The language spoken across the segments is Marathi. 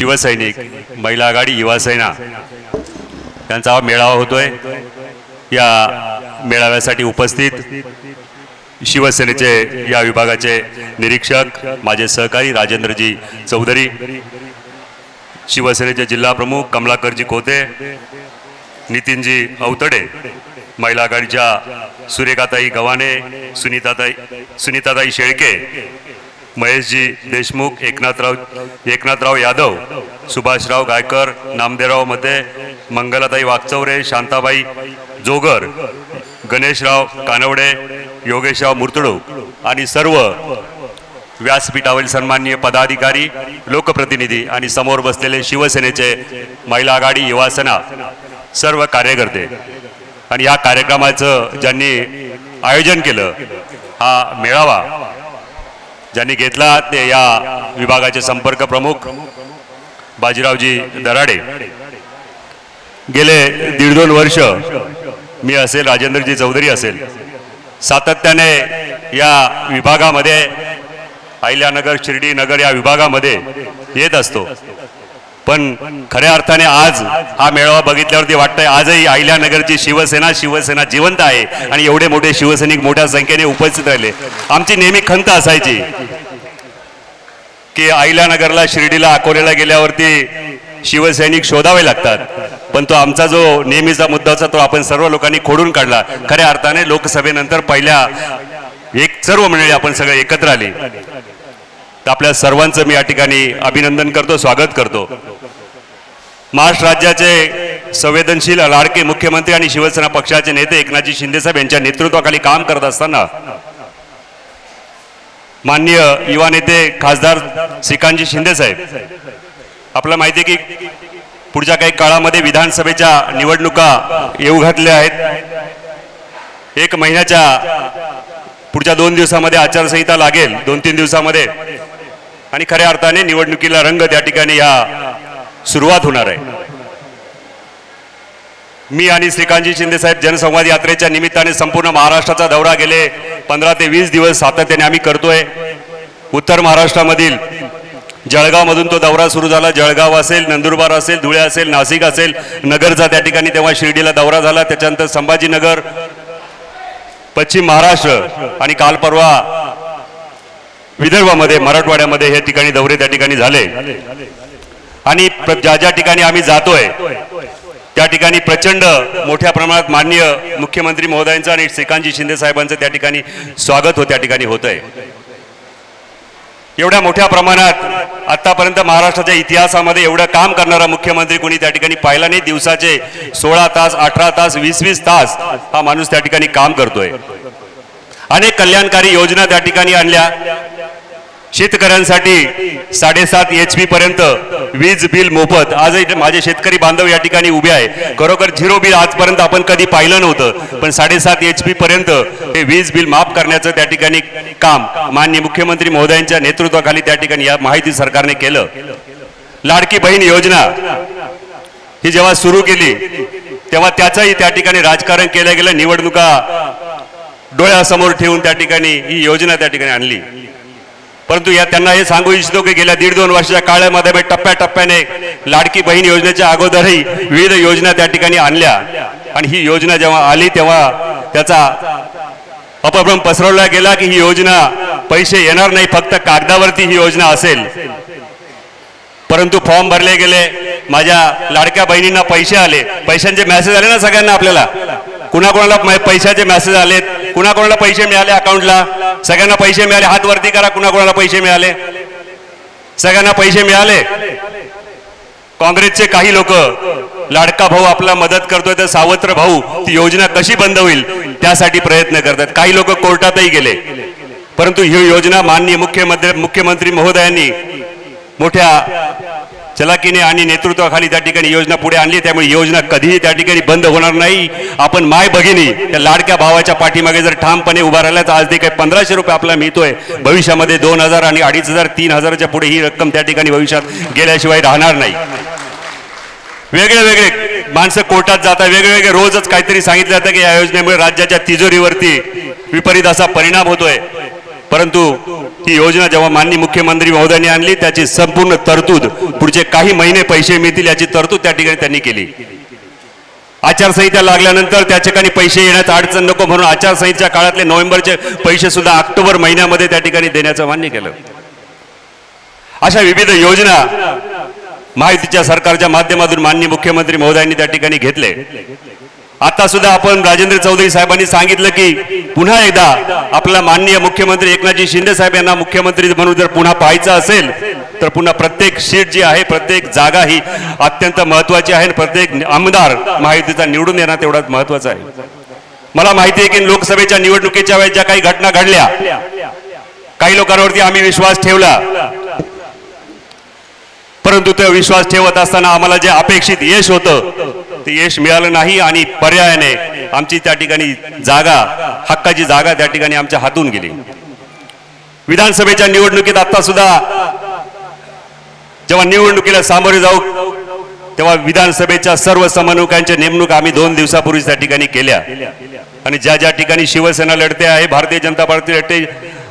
शिवसैनिक, महिला आघाडी, युवा सेना यांचा मेळावा होतोय। या मेळाव्यासाठी उपस्थित शिवसेनेचे या विभागाचे निरीक्षक माझे सहकारी राजेंद्रजी चौधरी, शिवसेनेचे जिल्हा प्रमुख कमलाकरजी खोते, नितीनजी अवतडे, महिला आघाडीच्या सुरेखाताई गव्हाणे, सुनीताताई शेळके, महेशजी देशमुख, एकनाथराव यादव, सुभाषराव गायकर, नामदेवराव मते, मंगलाताई वागचौरे, शांताबाई जोगर, गणेशराव कानवडे, योगेशराव मुर्तडूक आणि सर्व व्यासपीठावरील सन्माननीय पदाधिकारी, लोकप्रतिनिधी आणि समोर बसलेले शिवसेनेचे महिला आघाडी, युवा सेना सर्व कार्यकर्ते आणि या कार्यक्रमाचं ज्यांनी आयोजन केलं, हा मेळावा ज्यांनी घेतला ते या विभागाचे संपर्क प्रमुख बाजीरावजी दराडे। गेले 1.5-2 वर्ष मी असेल, राजेंद्रजी चौधरी असेल, सातत्याने या विभागामध्ये अहिल्यानगर, शिर्डी नगर या विभागामध्ये येत असतो। पण खऱ्या अर्थाने आज हा मेळावा बघितल्यावरती वाटतंय आजही अहिल्यानगरची शिवसेना जिवंत आहे आणि एवढे मोठे शिवसैनिक मोठ्या संख्येने उपस्थित राहिले। आमची नेहमी खंत असायची की अहिल्यानगरला, शिर्डीला, अकोल्याला गेल्यावरती शिवसैनिक शोधावे लागतात, पण तो आमचा जो नेहमीचा मुद्दा होता तो आपण सर्व लोकांनी खोडून काढला। खऱ्या अर्थाने लोकसभेनंतर पहिल्या सर्व मंडळी आपण सगळे एकत्र आली। आपल्या सर्वांचं मी या ठिकाणी अभिनंदन करतो, स्वागत करतो। महाराष्ट्र राज्याचे संवेदनशील लाडके मुख्यमंत्री आणि शिवसेना पक्षाचे नेते एकनाथजी शिंदेसाहेब यांच्या नेतृत्वाखाली काम करत असताना माननीय युवा नेते खासदार श्रीकांतजी शिंदेसाहेब, आपल्याला माहिती आहे की पुढच्या काही काळामध्ये विधानसभेच्या निवडणुका येऊ घातल्या आहेत। 1 महिन्याच्या पुढच्या 2 दिवसामध्ये आचारसंहिता लागेल, 2-3 दिवसामध्ये, आणि खऱ्या अर्थाने निवडणुकीला रंग त्या ठिकाणी या सुरुवात होणार आहे। मी आणि श्रीकांतजी शिंदेसाहेब जनसंवाद यात्रेच्या निमित्ताने संपूर्ण महाराष्ट्राचा दौरा गेले 15 ते 20 दिवस सातत्याने आम्ही करतोय। उत्तर महाराष्ट्रामधील जळगावमधून तो दौरा सुरू झाला। जळगाव असेल, नंदुरबार असेल, धुळे असेल, नाशिक असेल, नगरचा त्या ठिकाणी तेव्हा शिर्डीला दौरा झाला। त्याच्यानंतर संभाजीनगर, पश्चिम महाराष्ट्र आणि काल परवा विदर्भामध्ये, मराठवाड्यामध्ये हे ठिकाणी दौरे त्या ठिकाणी झाले। आणि ज्या ज्या ठिकाणी आम्ही जातोय त्या ठिकाणी प्रचंड मोठ्या प्रमाणात माननीय मुख्यमंत्री महोदयांचं आणि श्रीकांतजी शिंदे साहेबांचं त्या ठिकाणी स्वागत त्या ठिकाणी होतंय। एवढ्या मोठ्या प्रमाणात आतापर्यंत महाराष्ट्राच्या इतिहासामध्ये एवढं काम करणारा मुख्यमंत्री कोणी त्या ठिकाणी पाहिला नाही। दिवसाचे 16 तास, 18 तास, 20-20 तास हा माणूस त्या ठिकाणी काम करतोय। अनेक कल्याणकारी योजना त्या ठिकाणी आणल्या। शेतकऱ्यांसाठी 7.5 HP पर्यंत वीज बिल मोफत। आजही माझे शेतकरी बांधव या ठिकाणी उभे आहे। खरोखर 0 बिल आजपर्यंत आपण कधी पाहिलं नव्हतं, पण 7.5 HP पर्यंत हे वीज बिल माफ करण्याचं त्या ठिकाणी काम माननीय मुख्यमंत्री महोदयांच्या नेतृत्वाखाली त्या ठिकाणी या माहिती सरकारने केलं। लाडकी बहीण योजना ही जेव्हा सुरू केली तेव्हा त्याचंही त्या ठिकाणी राजकारण केलं गेलं। निवडणुका डोळ्यासमोर ठेवून त्या ठिकाणी ही योजना त्या ठिकाणी आणली। परंतु या त्यांना हे सांगू इच्छितो की गेल्या 1.5-2 वर्षाच्या काळामध्ये टप्प्याटप्प्याने लाडकी बहीण योजनेच्या अगोदरही विविध योजना त्या ठिकाणी आणल्या आणि ही योजना जेव्हा आली तेव्हा त्याचा अपभ्रम पसरवला गेला की ही योजना पैसे येणार नाही, फक्त कागदावरती ही योजना असेल। परंतु फॉर्म भरले गेले, माझ्या लाडक्या बहिणींना पैसे आले, पैशांचे मेसेज आले ना सगळ्यांना, आपल्याला कुणाकोणाला पैशाचे मेसेज आलेत, कुणाकोणाला पैसे मिळाले अकाउंटला, सगळ्यांना पैसे मिळाले, हात वरती करा कुणाकोणाला पैसे मिळाले। सगळ्यांना पैसे मिळाले। काँग्रेसचे काही लोक लाडका भाऊ आपला मदत करतोय तर सावत्र भाऊ ती योजना कशी बंद होईल त्यासाठी प्रयत्न करतात। काही लोक कोर्टातही गेले, परंतु ही योजना माननीय मुख्यमंत्री महोदयांनी मोठ्या चलाकीने आणि नेतृत्वाखाली त्या ठिकाणी योजना पुढे आणली। त्यामुळे योजना कधीही त्या ठिकाणी बंद होणार नाही। आपण माय भगिनी त्या लाडक्या भावाच्या पाठीमागे जर ठामपणे उभा राहिला तर आज ते काही 1500 रुपये आपल्याला मिळतोय, भविष्यामध्ये 2000 आणि 2500, 3000च्या पुढे ही रक्कम त्या ठिकाणी भविष्यात गेल्याशिवाय राहणार नाही। वेगळे माणसं कोर्टात जातात, वेगवेगळे रोजच काहीतरी सांगितलं जातं की या योजनेमुळे राज्याच्या तिजोरीवरती विपरीत असा परिणाम होतोय। परंतु ही योजना जेव्हा माननीय मुख्यमंत्री महोदयांनी आणली त्याची संपूर्ण तरतूद पुढचे काही महिने पैसे मिळतील याची तरतूद त्या ठिकाणी त्यांनी केली। आचारसंहिता लागल्यानंतर त्या ठिकाणी पैसे येण्यात अडचण नको म्हणून आचारसंहितेच्या काळातले नोव्हेंबरचे पैसे सुद्धा ऑक्टोबर महिन्यामध्ये त्या ठिकाणी देण्याचं मान्य केलं। अशा विविध योजना महायुतीच्या सरकारच्या माध्यमातून माननीय मुख्यमंत्री महोदयांनी त्या ठिकाणी घेतले। आता सुद्धा आपण राजेंद्र चौधरी साहेबांनी सांगितलं की पुन्हा एकदा आपला माननीय मुख्यमंत्री एकनाथजी शिंदे साहेब यांना मुख्यमंत्री म्हणून जर पुन्हा पाहायचं असेल तर पुन्हा प्रत्येक सीट जी आहे प्रत्येक जागा ही अत्यंत महत्त्वाची आहे। प्रत्येक आमदार महायुतीचा निवडून येणं तेवढाच महत्त्वाचा आहे। मला माहिती आहे की लोकसभेच्या निवडणुकीच्या वेळेस ज्या काही घटना घडल्या काही लोकांवरती आम्ही विश्वास ठेवला, परंतु ते विश्वास ठेवत असताना आम्हाला जे अपेक्षित यश होतं ते यश मिळालं नाही आणि पर्यायाने आमची त्या ठिकाणी जागा हक्काची जागा त्या ठिकाणी आमच्या हातून गेली। विधानसभेच्या निवडणुकीत आता सुद्धा जेव्हा निवडणुकीला सामोरे जाऊ तेव्हा विधानसभेच्या सर्व समन्वयकांच्या नेमणूक आम्ही 2 दिवसापूर्वी त्या ठिकाणी केल्या आणि ज्या ज्या ठिकाणी शिवसेना लढते आहे, भारतीय जनता पार्टी लढते,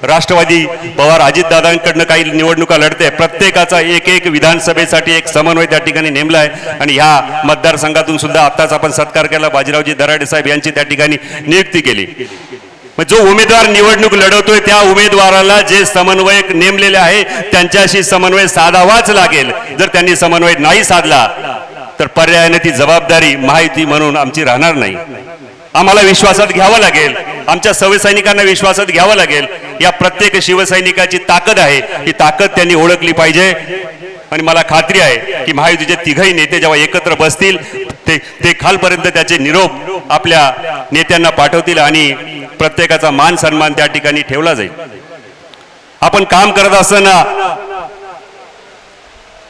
राष्ट्रवादी पवार अजितदादांकडनं काही निवडणुका लढते, प्रत्येकाचा एक एक विधानसभेसाठी एक समन्वय त्या ठिकाणी नेमला आहे आणि ह्या मतदारसंघातून सुद्धा आताच आपण सत्कार केला, बाजीरावजी दराडे साहेब यांची त्या ठिकाणी नियुक्ती केली। जो उमेदवार निवडणूक लढवतोय त्या उमेदवाराला जे समन्वयक नेमलेले आहे त्यांच्याशी समन्वय साधावाच लागेल। जर त्यांनी समन्वय नाही साधला तर पर्यायाने ती जबाबदारी महायुती म्हणून आमची राहणार नाही। आम्हाला विश्वासात घ्यावं लागेल, आमच्या शिवसैनिकांना विश्वासात घ्यावं लागेल। या प्रत्येक शिवसैनिकाची ताकद आहे, ही ताकद त्यांनी ओळखली पाहिजे आणि मला खात्री आहे की महायुतीचे तिघही नेते जेव्हा एकत्र बसतील ते खालपर्यंत त्याचे निरोप आपल्या नेत्यांना पाठवतील आणि प्रत्येकाचा मान सन्मान त्या ठिकाणी ठेवला जाईल। आपण काम करत असताना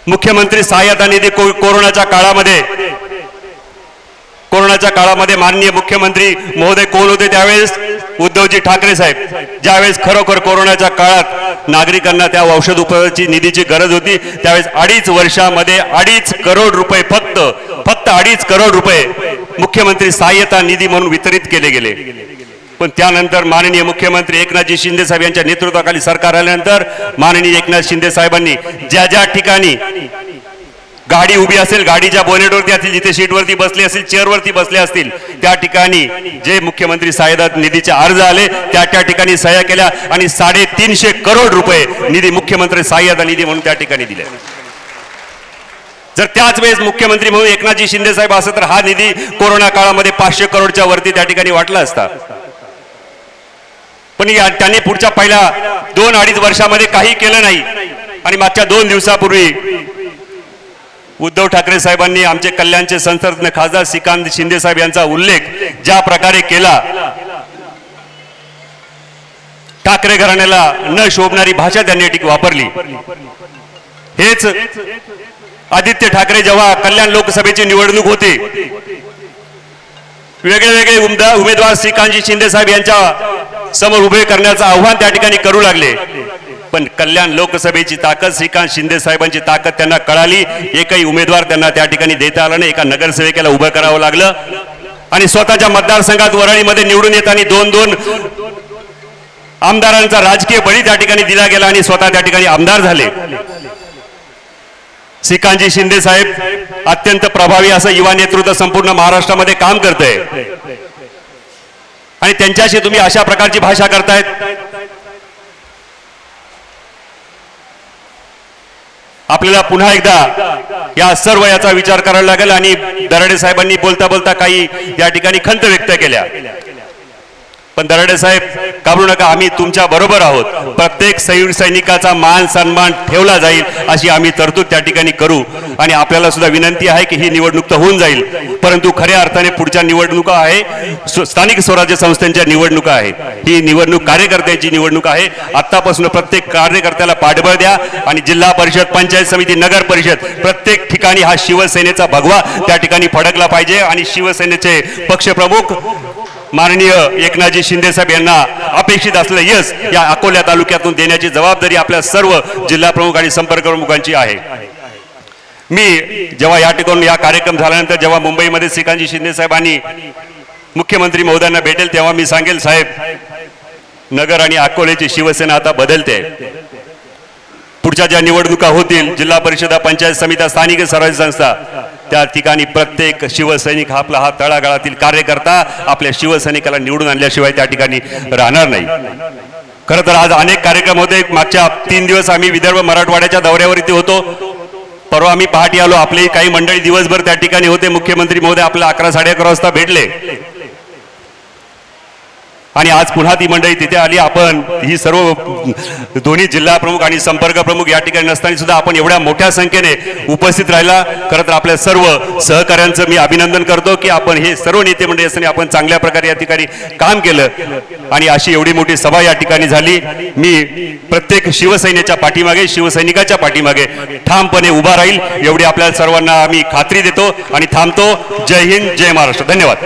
मुख्यमंत्री सहाय्यता निधी कोरोनाच्या काळामध्ये माननीय मुख्यमंत्री महोदय कोण होते त्यावेळेस उद्धवजी ठाकरे साहेब। ज्यावेळेस खरोखर कोरोनाच्या काळात नागरिकांना त्या औषध उपचाराची निधीची गरज होती त्यावेळेस 2.5 वर्षामध्ये 2.5 करोड रुपये फक्त 2.5 करोड रुपये मुख्यमंत्री सहाय्यता निधी म्हणून वितरित केले गेले। पण त्यानंतर माननीय मुख्यमंत्री एकनाथजी शिंदे साहेब यांच्या नेतृत्वाखाली सरकार आल्यानंतर माननीय एकनाथ शिंदे साहेबांनी ज्या ज्या ठिकाणी गाडी उभी असेल, गाडीच्या बोनेटवरती असतील, जिथे सीटवरती बसले असतील, चेअरवरती बसले असतील त्या ठिकाणी जे मुख्यमंत्री सहाय्यता निधीचे अर्ज आले त्या ठिकाणी सह्या केल्या आणि 350 करोड रुपये निधी मुख्यमंत्री सहाय्यता निधी म्हणून त्या ठिकाणी दिले। जर त्याच वेळेस मुख्यमंत्री म्हणून एकनाथजी शिंदे साहेब असत तर हा निधी कोरोना काळामध्ये 500 करोडच्या वरती त्या ठिकाणी वाटला असता। पण त्यांनी पुढच्या पहिल्या 2-2.5 वर्षामध्ये काही केलं नाही आणि मागच्या 2 दिवसापूर्वी उद्धव ठाकरे साहेबांनी आमचे कल्याणचे संसदरत्न खासदार श्रीकांत शिंदे साहेब यांचा उल्लेख ज्या प्रकारे केला, ठाकरे घराण्याला न शोभणारी भाषा त्यांनी वापरली। हेच आदित्य ठाकरे जेव्हा कल्याण लोकसभेची निवडणूक होती वेगळे वेगळे उमेदवार श्रीकांतजी शिंदे साहेब यांच्या समोर उभे करण्याचं आव्हान त्या ठिकाणी करू लागले, पण कल्याण लोकसभेची ताकद श्रीकांत शिंदे साहेबांची ताकद त्यांना कळाली। एकही उमेदवार त्यांना त्या ठिकाणी देता आला नाही, एका नगरसेवकाला उभं करावं लागलं आणि स्वतःच्या मतदारसंघात वरळीमध्ये निवडून येताना 2-2 आमदारांचा राजकीय बळी त्या ठिकाणी दिला गेला आणि स्वतः त्या ठिकाणी आमदार झाले। श्रीकांतजी शिंदे साहेब अत्यंत प्रभावी असं युवा नेतृत्व संपूर्ण महाराष्ट्रामध्ये काम करतंय आणि त्यांच्याशी तुम्ही अशा प्रकारची भाषा करतायत। आपल्याला पुन्हा एकदा या सर्व याचा विचार करायला लागेल आणि दराडे साहेबांनी बोलता बोलता काही या ठिकाणी खंत व्यक्त केल्या, पण दराडे साहेब घाबरू नका, आम्ही तुमच्या बरोबर आहोत। प्रत्येक सैनिकाचा मान सन्मान ठेवला जाईल अशी आम्ही तरतूद त्या ठिकाणी करू आणि आपल्याला सुद्धा विनंती आहे की ही निवडणूक तर होऊन जाईल, परंतु खऱ्या अर्थाने पुढच्या निवडणुका आहे स्थानिक स्वराज्य संस्थांच्या निवडणुका आहे, ही निवडणूक कार्यकर्त्यांची निवडणूक आहे। आतापासून प्रत्येक कार्यकर्त्याला पाठबळ द्या आणि जिल्हा परिषद, पंचायत समिती, नगर परिषद प्रत्येक ठिकाणी हा शिवसेनेचा भगवा त्या ठिकाणी फडकला पाहिजे आणि शिवसेनेचे पक्षप्रमुख माननीय एकनाथजी शिंदे साहेब यांना अपेक्षित असलेलं यश या अकोला तालुक्यातून देण्याची जबाबदारी आपल्या सर्व जिल्हा प्रमुख आणि संपर्क प्रमुखांची आहे। मी जेव्हा या ठिकाणी या कार्यक्रम झाल्यानंतर जेव्हा मुंबईमध्ये श्रीकांतजी शिंदे साहेबांनी मुख्यमंत्री महोदयांना भेटेल तेव्हा मी सांगेल, साहेब नगर आणि अकोल्याची शिवसेना आता बदलते. पुढच्या ज्या निवडणुका होतील, जिल्हा परिषदा, पंचायत समित्या, स्थानिक स्वराज्य संस्था, त्या ठिकाणी प्रत्येक शिवसैनिक हा आपला तळागाळातील कार्यकर्ता आपल्या शिवसैनिकाला निवडून आणल्याशिवाय त्या ठिकाणी राहणार नाही. खरं तर आज अनेक कार्यक्रम होते. मागच्या 3 दिवस आम्ही विदर्भ मराठवाड्याच्या दौऱ्यावरती होतो. परवा आम्ही पहाटे आलो. आपली काही मंडळी दिवसभर त्या ठिकाणी होते. मुख्यमंत्री महोदय आपल्या 11-11:30 वाजता भेटले आणि आज पुन्हा ती मंडळी तिथे आली. आपण ही सर्व दोन्ही जिल्हा प्रमुख आणि संपर्क प्रमुख या ठिकाणी नसताना सुद्धा आपण एवढ्या मोठ्या संख्येने उपस्थित राहिला. खरं तर आपल्या सर्व सहकाऱ्यांचं मी अभिनंदन करतो की आपण हे सर्व नेते मंडळी असताना आपण चांगल्या प्रकारे या ठिकाणी काम केलं आणि अशी एवढी मोठी सभा या ठिकाणी झाली. मी प्रत्येक शिवसैनिकाच्या पाठीमागे, शिवसैनिकाच्या पाठीमागे ठामपणे उभा राहील एवढी आपल्या सर्वांना आम्ही खात्री देतो आणि थांबतो. जय हिंद, जय महाराष्ट्र. धन्यवाद.